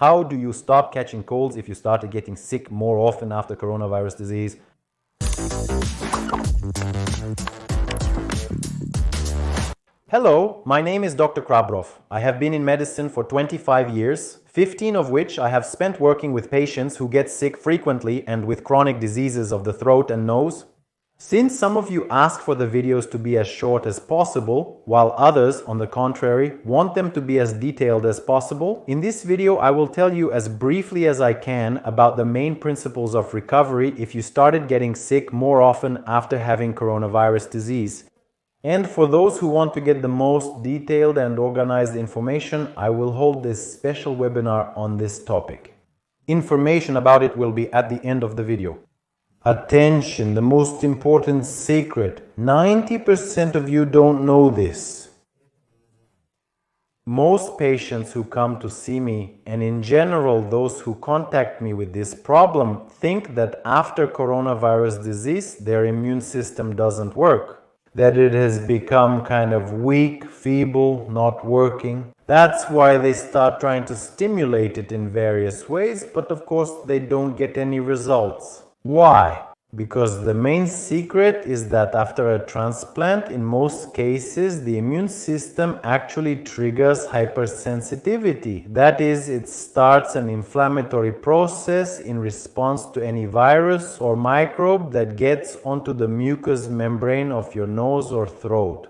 How do you stop catching colds if you started getting sick more often after coronavirus disease? Hello, my name is Dr. Krabrov. I have been in medicine for 25 years, 15 of which I have spent working with patients who get sick frequently and with chronic diseases of the throat and nose. Since some of you ask for the videos to be as short as possible, while others, on the contrary, want them to be as detailed as possible, in this video I will tell you as briefly as I can about the main principles of recovery if you started getting sick more often after having coronavirus disease. And for those who want to get the most detailed and organized information, I will hold this special webinar on this topic. Information about it will be at the end of the video. Attention, the most important secret. 90% of you don't know this. Most patients who come to see me, and in general those who contact me with this problem, think that after coronavirus disease their immune system doesn't work. That it has become kind of weak, feeble, not working. That's why they start trying to stimulate it in various ways, but of course they don't get any results. Why? Because the main secret is that after a transplant, in most cases, the immune system actually triggers hypersensitivity. That is, it starts an inflammatory process in response to any virus or microbe that gets onto the mucous membrane of your nose or throat.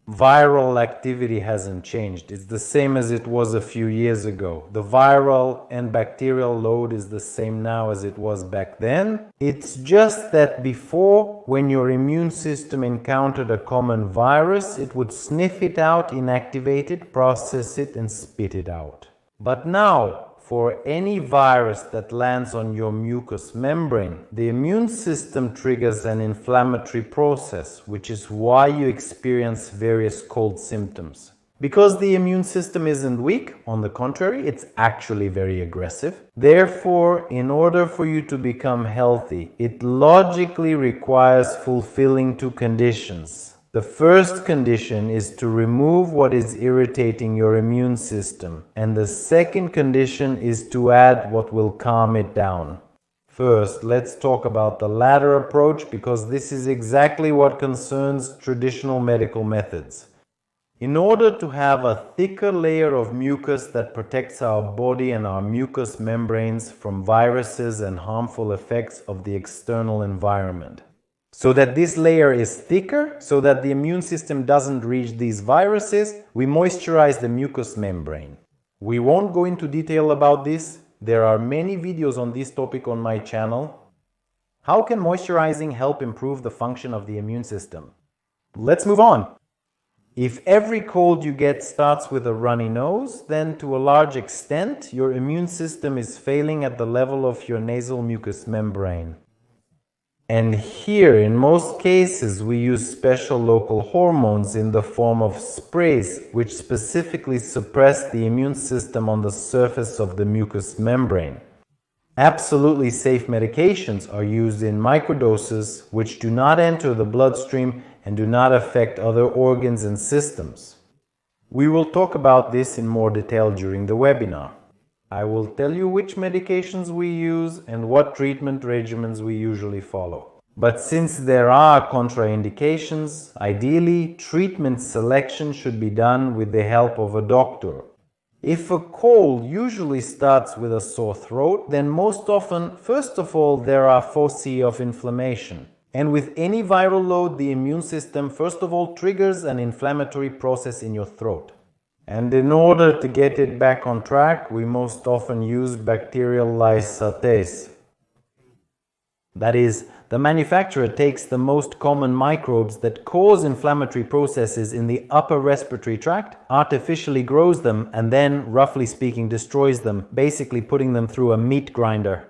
Viral activity hasn't changed. It's the same as it was a few years ago. The viral and bacterial load is the same now as it was back then. It's just that before, when your immune system encountered a common virus, it would sniff it out, inactivate it, process it, and spit it out. But now, for any virus that lands on your mucous membrane, the immune system triggers an inflammatory process, which is why you experience various cold symptoms. Because the immune system isn't weak, on the contrary, it's actually very aggressive. Therefore, in order for you to become healthy, it logically requires fulfilling two conditions. The first condition is to remove what is irritating your immune system, and the second condition is to add what will calm it down. First, let's talk about the latter approach because this is exactly what concerns traditional medical methods. In order to have a thicker layer of mucus that protects our body and our mucous membranes from viruses and harmful effects of the external environment, so that this layer is thicker, so that the immune system doesn't reach these viruses, we moisturize the mucous membrane. We won't go into detail about this. There are many videos on this topic on my channel. How can moisturizing help improve the function of the immune system? Let's move on. If every cold you get starts with a runny nose, then to a large extent, your immune system is failing at the level of your nasal mucous membrane. And here, in most cases, we use special local hormones in the form of sprays, which specifically suppress the immune system on the surface of the mucous membrane. Absolutely safe medications are used in microdoses, which do not enter the bloodstream and do not affect other organs and systems. We will talk about this in more detail during the webinar. I will tell you which medications we use and what treatment regimens we usually follow. But since there are contraindications, ideally, treatment selection should be done with the help of a doctor. If a cold usually starts with a sore throat, then most often, first of all, there are foci of inflammation. And with any viral load, the immune system first of all triggers an inflammatory process in your throat. And in order to get it back on track, we most often use bacterial lysatase. That is, the manufacturer takes the most common microbes that cause inflammatory processes in the upper respiratory tract, artificially grows them, and then, roughly speaking, destroys them, basically putting them through a meat grinder.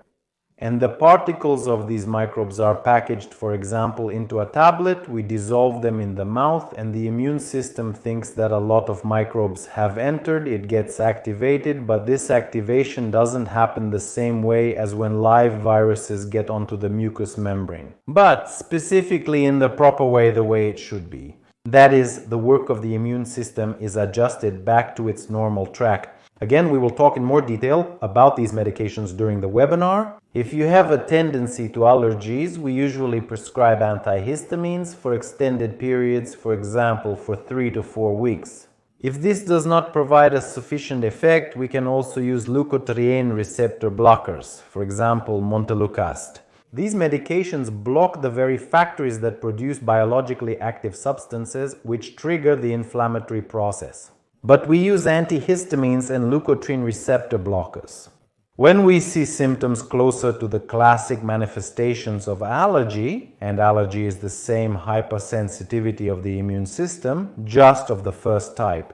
And the particles of these microbes are packaged, for example, into a tablet. We dissolve them in the mouth, and the immune system thinks that a lot of microbes have entered. It gets activated, but this activation doesn't happen the same way as when live viruses get onto the mucous membrane, but specifically in the proper way, the way it should be. That is, the work of the immune system is adjusted back to its normal track. Again, we will talk in more detail about these medications during the webinar. If you have a tendency to allergies, we usually prescribe antihistamines for extended periods, for example, for 3 to 4 weeks. If this does not provide a sufficient effect, we can also use leukotriene receptor blockers, for example, montelukast. These medications block the very factories that produce biologically active substances which trigger the inflammatory process. But we use antihistamines and leukotriene receptor blockers. When we see symptoms closer to the classic manifestations of allergy, and allergy is the same hypersensitivity of the immune system, just of the first type.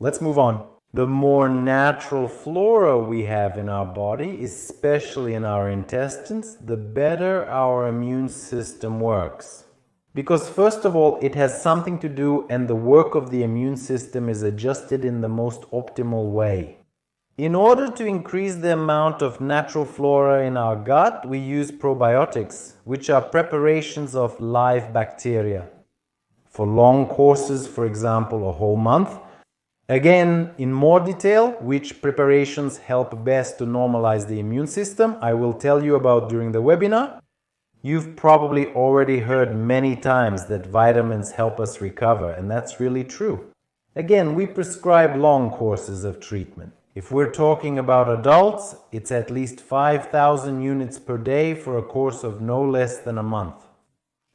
Let's move on. The more natural flora we have in our body, especially in our intestines, the better our immune system works. Because first of all, it has something to do, and the work of the immune system is adjusted in the most optimal way. In order to increase the amount of natural flora in our gut, we use probiotics, which are preparations of live bacteria. For long courses, for example, a whole month. Again, in more detail, which preparations help best to normalize the immune system, I will tell you about during the webinar. You've probably already heard many times that vitamins help us recover, and that's really true. Again, we prescribe long courses of treatment. If we're talking about adults, it's at least 5,000 units per day for a course of no less than a month.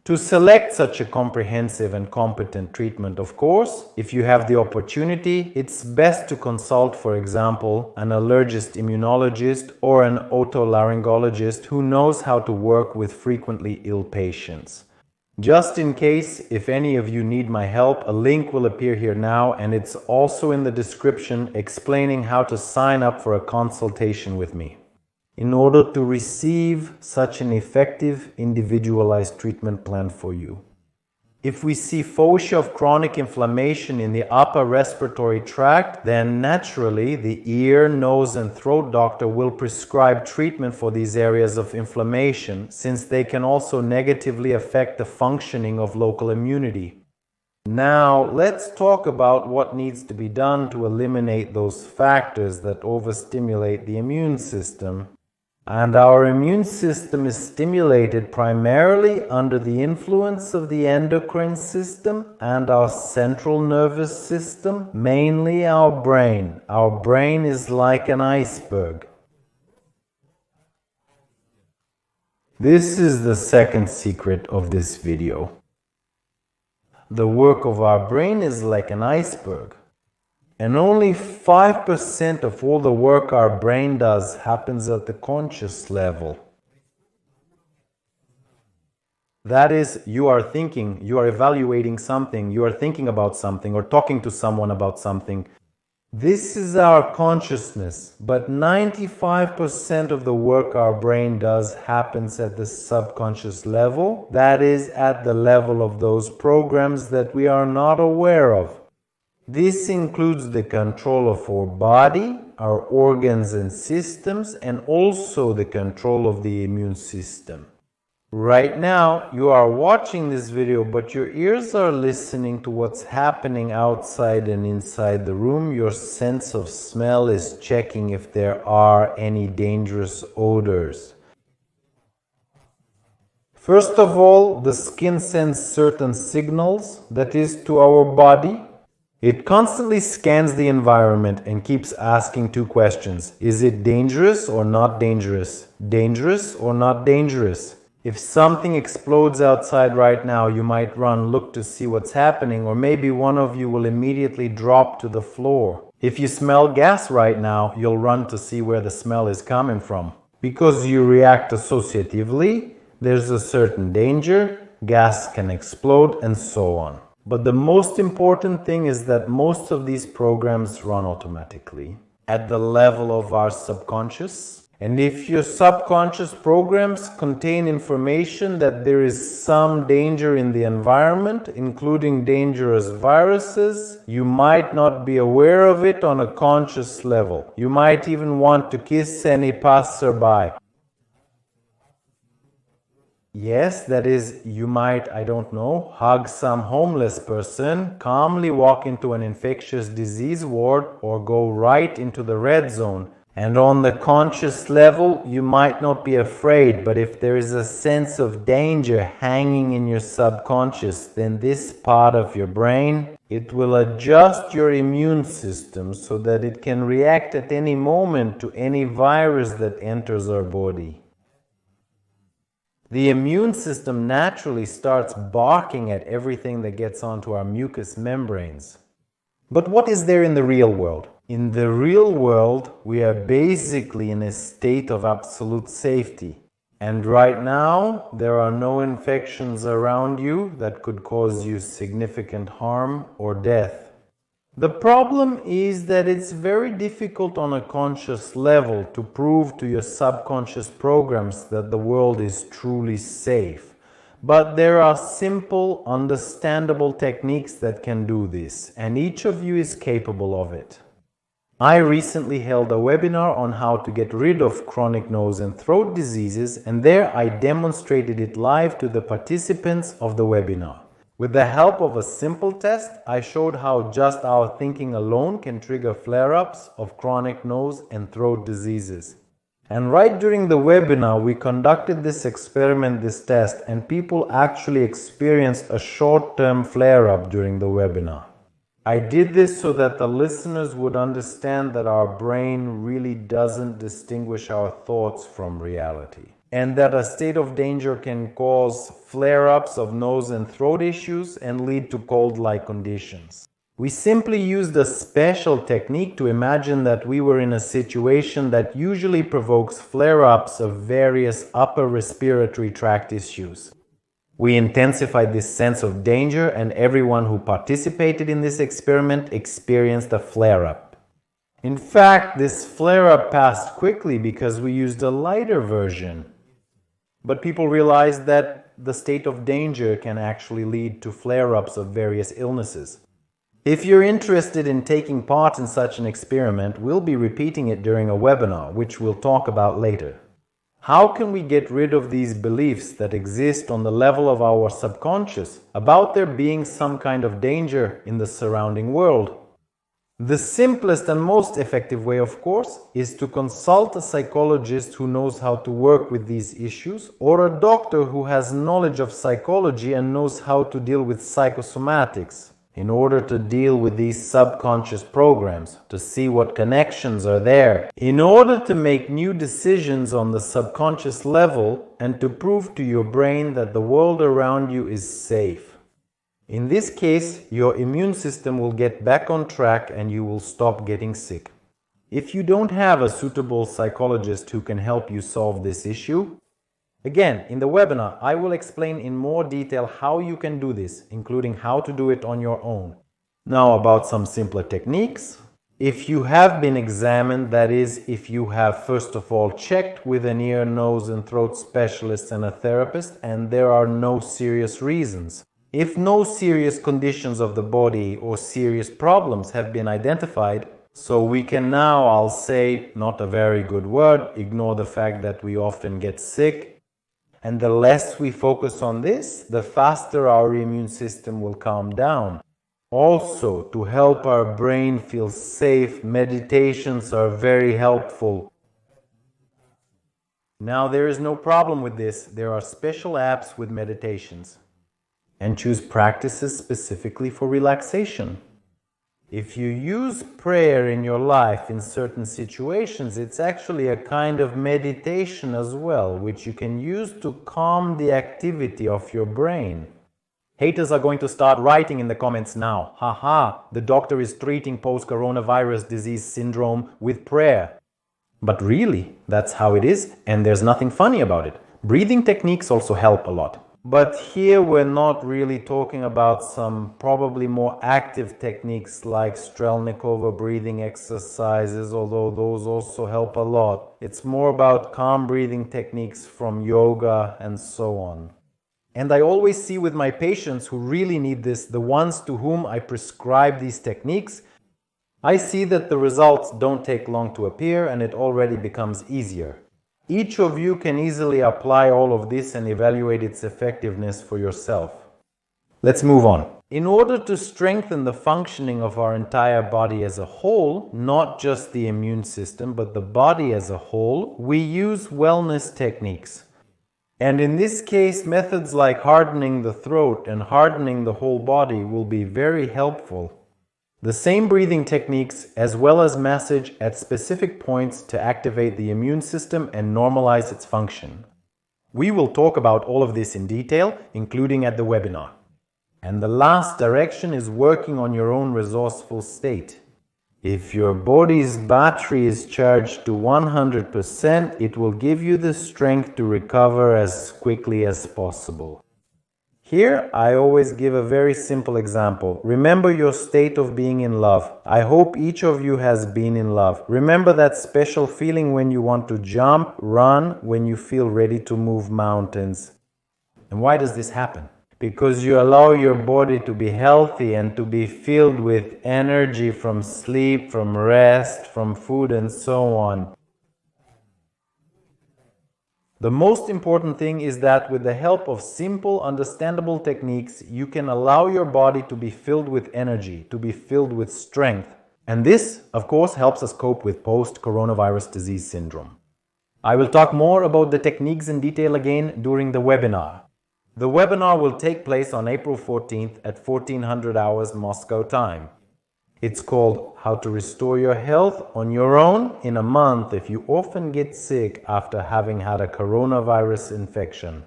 To select such a comprehensive and competent treatment, of course, if you have the opportunity, it's best to consult, for example, an allergist immunologist or an otolaryngologist who knows how to work with frequently ill patients. Just in case, if any of you need my help, a link will appear here now, and it's also in the description explaining how to sign up for a consultation with me in order to receive such an effective, individualized treatment plan for you. If we see foci of chronic inflammation in the upper respiratory tract, then naturally the ear, nose, and throat doctor will prescribe treatment for these areas of inflammation, since they can also negatively affect the functioning of local immunity. Now, let's talk about what needs to be done to eliminate those factors that overstimulate the immune system. And our immune system is stimulated primarily under the influence of the endocrine system and our central nervous system, mainly our brain. Our brain is like an iceberg. This is the second secret of this video. The work of our brain is like an iceberg. And only 5% of all the work our brain does happens at the conscious level. That is, you are thinking, you are evaluating something, you are thinking about something, or talking to someone about something. This is our consciousness, but 95% of the work our brain does happens at the subconscious level. That is, at the level of those programs that we are not aware of. This includes the control of our body, our organs and systems, and also the control of the immune system. Right now, you are watching this video, but your ears are listening to what's happening outside and inside the room. Your sense of smell is checking if there are any dangerous odors. First of all, the skin sends certain signals, that is, to our body. It constantly scans the environment and keeps asking two questions. Is it dangerous or not dangerous? Dangerous or not dangerous? If something explodes outside right now, you might run, look to see what's happening, or maybe one of you will immediately drop to the floor. If you smell gas right now, you'll run to see where the smell is coming from. Because you react associatively, there's a certain danger, gas can explode, and so on. But the most important thing is that most of these programs run automatically at the level of our subconscious. And if your subconscious programs contain information that there is some danger in the environment, including dangerous viruses, you might not be aware of it on a conscious level. You might even want to kiss any passerby. Yes, that is, you might, I don't know, hug some homeless person, calmly walk into an infectious disease ward, or go right into the red zone. And on the conscious level, you might not be afraid, but if there is a sense of danger hanging in your subconscious, then this part of your brain, it will adjust your immune system so that it can react at any moment to any virus that enters our body. The immune system naturally starts barking at everything that gets onto our mucous membranes. But what is there in the real world? In the real world, we are basically in a state of absolute safety. And right now, there are no infections around you that could cause you significant harm or death. The problem is that it's very difficult on a conscious level to prove to your subconscious programs that the world is truly safe. But there are simple, understandable techniques that can do this, and each of you is capable of it. I recently held a webinar on how to get rid of chronic nose and throat diseases, and there I demonstrated it live to the participants of the webinar. With the help of a simple test, I showed how just our thinking alone can trigger flare-ups of chronic nose and throat diseases. And right during the webinar, we conducted this experiment, this test, and people actually experienced a short-term flare-up during the webinar. I did this so that the listeners would understand that our brain really doesn't distinguish our thoughts from reality, and that a state of danger can cause flare-ups of nose and throat issues and lead to cold-like conditions. We simply used a special technique to imagine that we were in a situation that usually provokes flare-ups of various upper respiratory tract issues. We intensified this sense of danger, and everyone who participated in this experiment experienced a flare-up. In fact, this flare-up passed quickly because we used a lighter version. But people realized that the state of danger can actually lead to flare-ups of various illnesses. If you're interested in taking part in such an experiment, we'll be repeating it during a webinar, which we'll talk about later. How can we get rid of these beliefs that exist on the level of our subconscious about there being some kind of danger in the surrounding world? The simplest and most effective way, of course, is to consult a psychologist who knows how to work with these issues, or a doctor who has knowledge of psychology and knows how to deal with psychosomatics, in order to deal with these subconscious programs, to see what connections are there, in order to make new decisions on the subconscious level and to prove to your brain that the world around you is safe. In this case, your immune system will get back on track and you will stop getting sick. If you don't have a suitable psychologist who can help you solve this issue, again, in the webinar, I will explain in more detail how you can do this, including how to do it on your own. Now, about some simpler techniques. If you have been examined, that is, if you have first of all checked with an ear, nose and throat specialist and a therapist, and there are no serious reasons. If no serious conditions of the body or serious problems have been identified, so we can now, I'll say, not a very good word, ignore the fact that we often get sick. And the less we focus on this, the faster our immune system will calm down. Also, to help our brain feel safe, meditations are very helpful. Now, there is no problem with this. There are special apps with meditations. And choose practices specifically for relaxation. If you use prayer in your life in certain situations, it's actually a kind of meditation as well, which you can use to calm the activity of your brain. Haters are going to start writing in the comments now. Haha, the doctor is treating post-coronavirus disease syndrome with prayer. But really, that's how it is, and there's nothing funny about it. Breathing techniques also help a lot. But here we're not really talking about some probably more active techniques like Strelnikova breathing exercises, although those also help a lot. It's more about calm breathing techniques from yoga and so on. And I always see with my patients who really need this, the ones to whom I prescribe these techniques, I see that the results don't take long to appear and it already becomes easier. Each of you can easily apply all of this and evaluate its effectiveness for yourself. Let's move on. In order to strengthen the functioning of our entire body as a whole, not just the immune system, but the body as a whole, we use wellness techniques. And in this case, methods like hardening the throat and hardening the whole body will be very helpful. The same breathing techniques as well as massage at specific points to activate the immune system and normalize its function. We will talk about all of this in detail, including at the webinar. And the last direction is working on your own resourceful state. If your body's battery is charged to 100%, it will give you the strength to recover as quickly as possible. Here, I always give a very simple example. Remember your state of being in love. I hope each of you has been in love. Remember that special feeling when you want to jump, run, when you feel ready to move mountains. And why does this happen? Because you allow your body to be healthy and to be filled with energy from sleep, from rest, from food, and so on. The most important thing is that with the help of simple, understandable techniques, you can allow your body to be filled with energy, to be filled with strength. And this, of course, helps us cope with post-coronavirus disease syndrome. I will talk more about the techniques in detail again during the webinar. The webinar will take place on April 14th at 1400 hours Moscow time. It's called How to Restore Your Health on Your Own in a Month if you often get sick after having had a coronavirus infection.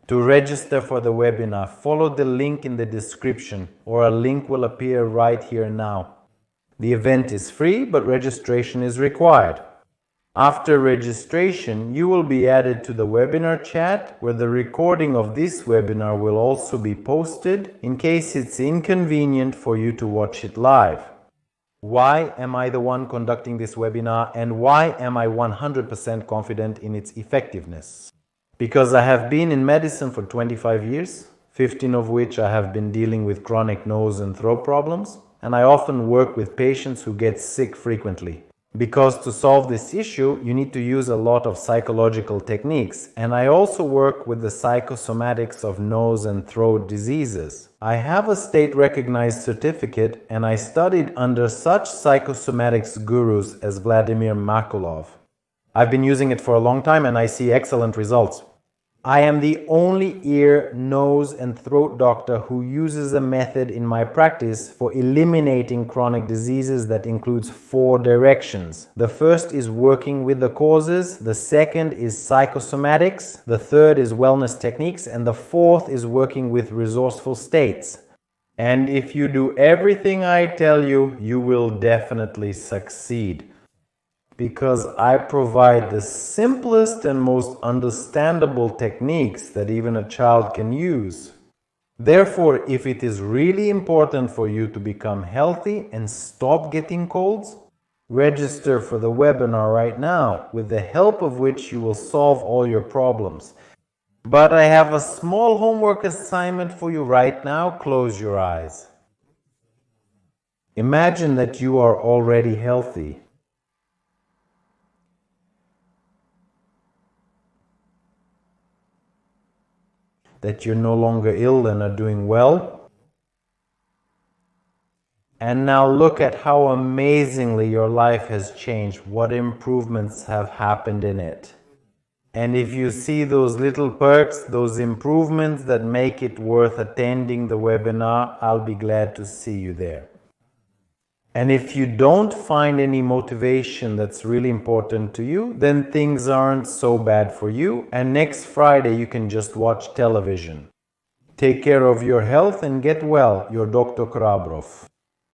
To register for the webinar, follow the link in the description or a link will appear right here now. The event is free, but registration is required. After registration, you will be added to the webinar chat where the recording of this webinar will also be posted in case it's inconvenient for you to watch it live. Why am I the one conducting this webinar and why am I 100% confident in its effectiveness? Because I have been in medicine for 25 years, 15 of which I have been dealing with chronic nose and throat problems, and I often work with patients who get sick frequently. Because to solve this issue, you need to use a lot of psychological techniques, and I also work with the psychosomatics of nose and throat diseases. I have a state-recognized certificate, and I studied under such psychosomatics gurus as Vladimir Makulov. I've been using it for a long time, and I see excellent results. I am the only ear, nose, and throat doctor who uses a method in my practice for eliminating chronic diseases that includes 4 directions. The first is working with the causes, the second is psychosomatics, the third is wellness techniques, and the fourth is working with resourceful states. And if you do everything I tell you, you will definitely succeed. Because I provide the simplest and most understandable techniques that even a child can use. Therefore, if it is really important for you to become healthy and stop getting colds, register for the webinar right now, with the help of which you will solve all your problems. But I have a small homework assignment for you right now. Close your eyes. Imagine that you are already healthy. That you're no longer ill and are doing well. And now look at how amazingly your life has changed, what improvements have happened in it. And if you see those little perks, those improvements that make it worth attending the webinar, I'll be glad to see you there. And if you don't find any motivation that's really important to you, then things aren't so bad for you, and next Friday you can just watch television. Take care of your health and get well. Your Dr. Krabrov.